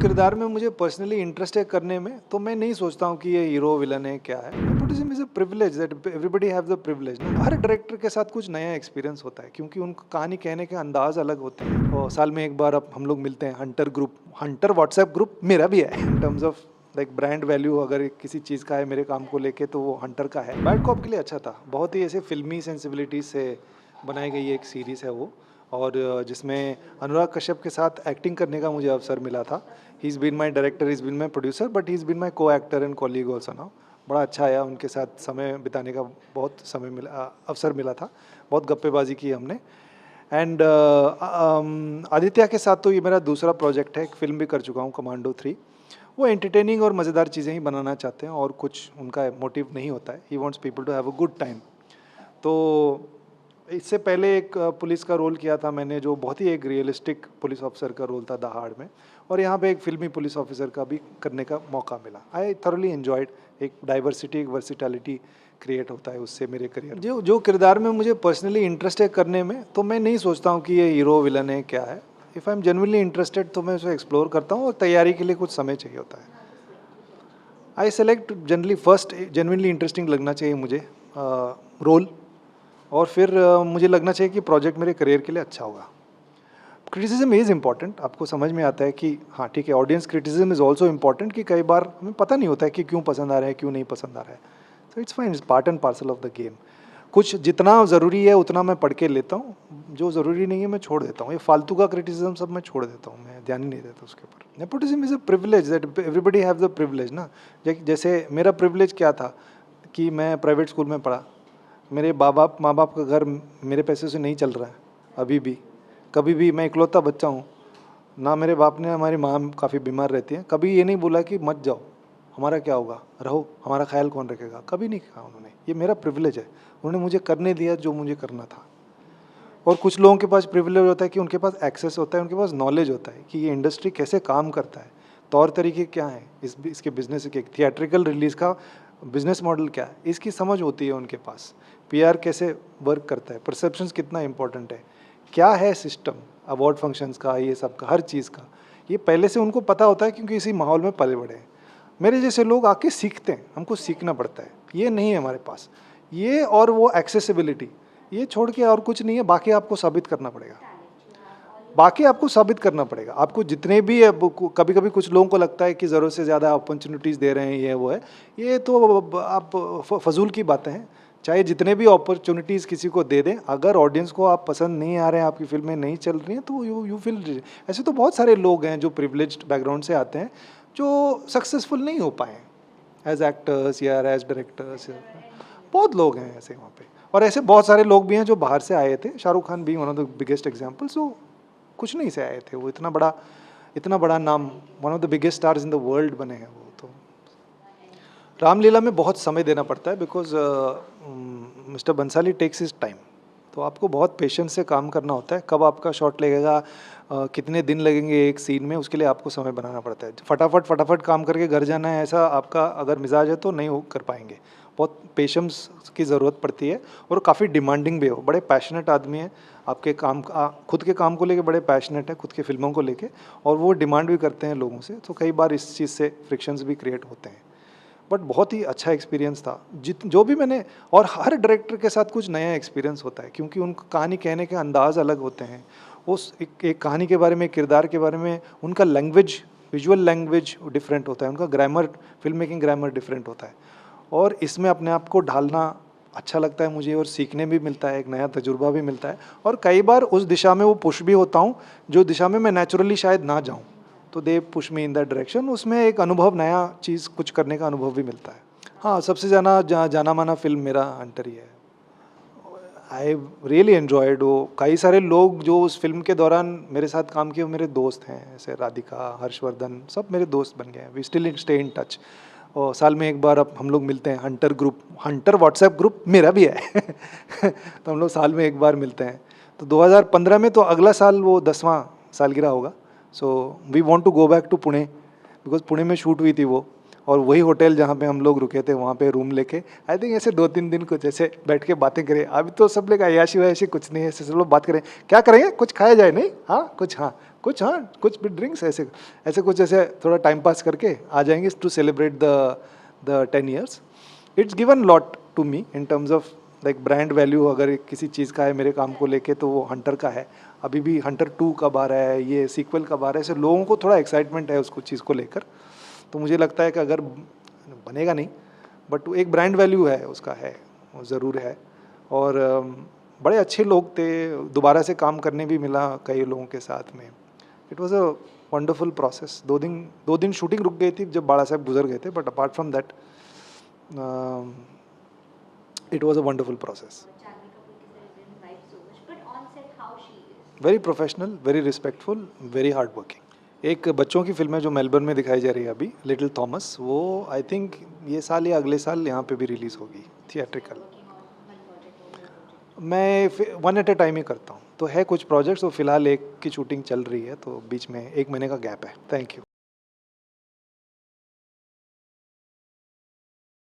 किरदार में मुझे पर्सनली इंटरेस्ट है करने में, तो मैं नहीं सोचता हूँ कि ये हीरो विलन है क्या है। Nepotism is a privilege that everybody have the privilege ना। हर डायरेक्टर के साथ कुछ नया एक्सपीरियंस होता है क्योंकि उनका कहानी कहने के अंदाज अलग होते हैं। और साल में एक बार अब हम लोग मिलते हैं, Hunter group, Hunter WhatsApp group मेरा भी है इन terms of like brand value. अगर किसी चीज़ का है मेरे काम को लेके तो वो हंटर का है। बैड कॉप के लिए अच्छा था, बहुत ही ऐसे फिल्मी सेंसिबिलिटी से बनाई गई एक सीरीज़ है वो, और जिसमें अनुराग कश्यप के साथ एक्टिंग करने का मुझे अवसर मिला था। He is been my director, he is been my producer, but he is been my co actor and colleague also now. बड़ा अच्छा आया, उनके साथ समय बिताने का बहुत समय मिला, अवसर मिला था। बहुत गप्पेबाजी की हमने। एंड आदित्य के साथ तो ये मेरा दूसरा प्रोजेक्ट है, एक फिल्म भी कर चुका हूँ, कमांडो 3। वो एंटरटेनिंग और मज़ेदार चीज़ें ही बनाना चाहते हैं और कुछ उनका मोटिव नहीं होता है। He wants people to have a good time. तो इससे पहले एक पुलिस का रोल किया था मैंने, जो बहुत ही एक रियलिस्टिक पुलिस ऑफिसर का रोल था दहाड़ में, और यहाँ पे एक फिल्मी पुलिस ऑफिसर का भी करने का मौका मिला। I thoroughly enjoyed. एक डाइवर्सिटी, एक वर्सिटैलिटी क्रिएट होता है उससे मेरे करियर। जो किरदार में मुझे पर्सनली इंटरेस्ट है करने में, तो मैं नहीं सोचता हूँ कि ये हीरो विलन है क्या है। If I am genuinely interested तो मैं उसे एक्सप्लोर करता हूँ, और तैयारी के लिए कुछ समय चाहिए होता है। I select generally first, genuinely interesting लगना चाहिए मुझे रोल, और फिर मुझे लगना चाहिए कि प्रोजेक्ट मेरे करियर के लिए अच्छा होगा। क्रिटिसिज्म इज़ इम्पॉर्टेंट, आपको समझ में आता है कि हाँ ठीक है, audience criticism is also important, कि कई बार हमें पता नहीं होता है कि क्यों पसंद आ रहा है, क्यों नहीं पसंद आ रहा है। तो it's fine, it's part and parcel of the game. कुछ जितना ज़रूरी है उतना मैं पढ़ के लेता हूँ, जो ज़रूरी नहीं है मैं छोड़ देता हूँ। ये फालतू का क्रिटिसिज्म सब मैं छोड़ देता हूँ, मैं ध्यान ही नहीं देता उसके ऊपर। Nepotism is a privilege that everybody have the privilege ना। जैसे मेरा प्रिविलेज क्या था कि मैं प्राइवेट स्कूल में पढ़ा। मेरे माँ बाप का घर मेरे पैसे से नहीं चल रहा है अभी भी। कभी भी मैं इकलौता बच्चा हूँ ना, मेरे बाप ने, हमारी माँ काफ़ी बीमार रहती है, कभी ये नहीं बोला कि मत जाओ, हमारा क्या होगा, रहो, हमारा ख्याल कौन रखेगा, कभी नहीं कहा उन्होंने। ये मेरा प्रिविलेज है, उन्होंने मुझे करने दिया जो मुझे करना था। और कुछ लोगों के पास प्रिविलेज होता है कि उनके पास एक्सेस होता है, उनके पास नॉलेज होता है कि ये इंडस्ट्री कैसे काम करता है, तौर तरीके क्या हैं, इसके बिजनेस के, थिएट्रिकल रिलीज़ का बिजनेस मॉडल क्या है, इसकी समझ होती है उनके पास। पीआर कैसे वर्क करता है, परसेप्शंस कितना इंपॉर्टेंट है, क्या है सिस्टम अवार्ड फंक्शंस का, ये सब का, हर चीज़ का, ये पहले से उनको पता होता है क्योंकि इसी माहौल में पले बड़े हैं। मेरे जैसे लोग आके सीखते हैं, हमको सीखना पड़ता है, ये नहीं है हमारे पास। ये और वो एक्सेसिबिलिटी, ये छोड़ के और कुछ नहीं है। बाकी आपको साबित करना पड़ेगा, बाकी आपको साबित करना पड़ेगा। आपको जितने भी, कभी कभी कुछ लोगों को लगता है कि ज़रूरत से ज़्यादा अपॉर्चुनिटीज़ दे रहे हैं, ये वो है, ये तो आप फजूल की बातें हैं। चाहे जितने भी अपॉर्चुनिटीज़ किसी को दे दें, अगर ऑडियंस को आप पसंद नहीं आ रहे हैं, आपकी फिल्में नहीं चल रही हैं, तो यू फील। ऐसे तो बहुत सारे लोग हैं जो प्रिविलेज्ड बैकग्राउंड से आते हैं, जो सक्सेसफुल नहीं हो पाए एज एक्टर्स या एज डायरेक्टर्स। बहुत लोग हैं ऐसे वहाँ पे, और ऐसे बहुत सारे लोग भी हैं जो बाहर से आए थे। शाहरुख खान भी one of the biggest examples. वो कुछ नहीं से आए थे, वो इतना बड़ा नाम, one of the biggest stars in the world बने हैं वो। तो रामलीला में बहुत समय देना पड़ता है, because mister Bansali takes his time. तो आपको बहुत पेशेंस से काम करना होता है। कब आपका शॉट लगेगा, कितने दिन लगेंगे एक सीन में, उसके लिए आपको समय बनाना पड़ता है। फटाफट काम करके घर जाना है, ऐसा आपका अगर मिजाज है तो नहीं हो कर पाएंगे। बहुत पेशेंस की ज़रूरत पड़ती है, और काफ़ी डिमांडिंग भी हो। बड़े पैशनेट आदमी हैं, आपके काम खुद के काम को लेके बड़े पैशनेट है, खुद की फिल्मों को लेके, और वो डिमांड भी करते हैं लोगों से। तो कई बार इस चीज़ से फ्रिक्शंस भी क्रिएट होते हैं। बट बहुत ही अच्छा एक्सपीरियंस था जो भी मैंने। और हर डायरेक्टर के साथ कुछ नया एक्सपीरियंस होता है क्योंकि उनका कहानी कहने के अंदाज अलग होते हैं। उस एक कहानी के बारे में, किरदार के बारे में, उनका लैंग्वेज, विजुअल लैंग्वेज डिफरेंट होता है, उनका grammar, film making grammar different होता है। और इसमें अपने आप को ढालना अच्छा लगता है मुझे, और सीखने भी मिलता है, एक नया तजुर्बा भी मिलता है। और कई बार उस दिशा में वो पुश भी होता हूँ जो दिशा में मैं नेचुरली शायद ना जाऊँ, तो they push me in that direction. उसमें एक अनुभव, नया चीज़ कुछ करने का अनुभव भी मिलता है। हाँ, सबसे जाना माना फिल्म मेरा हंटर ही है। I really enjoyed. वो कई सारे लोग जो उस फिल्म के दौरान मेरे साथ काम किए वो मेरे दोस्त हैं, जैसे राधिका, हर्षवर्धन, सब मेरे दोस्त बन गए हैं। We still stay in touch. और साल में एक बार अब हम लोग मिलते हैं, Hunter group, Hunter WhatsApp group मेरा भी है तो हम लोग साल में एक बार मिलते हैं। तो 2015 में, तो अगला साल वो 10वां सालगिरह होगा। So we want to go back to Pune, because Pune में शूट हुई थी वो, और वही होटल जहाँ पे हम लोग रुके थे वहाँ पे रूम लेके आई थिंक ऐसे 2-3 दिन कुछ ऐसे बैठ के बातें करें। अभी तो सब लोग अयाशी वयाशी कुछ नहीं है, ऐसे सब लोग बात करें, क्या करेंगे, कुछ खाया जाए, नहीं, हाँ कुछ, हाँ कुछ, हाँ कुछ भी ड्रिंक्स ऐसे ऐसे कुछ ऐसे थोड़ा टाइम पास करके आ जाएंगे to celebrate the 10 years. It's given lot to me in terms of like brand value. अगर किसी चीज़ का है मेरे काम को लेके तो वो हंटर का है. अभी भी हंटर 2 कब आ रहा है, ये सीक्वल कब आ रहा है, ऐसे लोगों को थोड़ा एक्साइटमेंट है उसको चीज़ को लेकर. तो मुझे लगता है कि अगर बनेगा नहीं बट एक ब्रांड वैल्यू है उसका, है वो ज़रूर है. और बड़े अच्छे लोग थे, दोबारा से काम करने भी मिला कई लोगों के साथ में. It was a wonderful process. 2 दिन शूटिंग रुक गई थी जब बाड़ा साहब गुजर गए थे, but apart from that it was a wonderful process. Very professional, very respectful, very hard working. एक बच्चों की फिल्म है जो मेलबर्न में दिखाई जा रही है अभी, लिटिल थॉमस. वो आई थिंक ये साल या अगले साल यहाँ पे भी रिलीज़ होगी थिएट्रिकल. मैं 1 एट अ टाइम ही करता हूँ. तो है कुछ प्रोजेक्ट्स, तो फिलहाल एक की शूटिंग चल रही है, तो बीच में 1 महीने का गैप है. Thank you.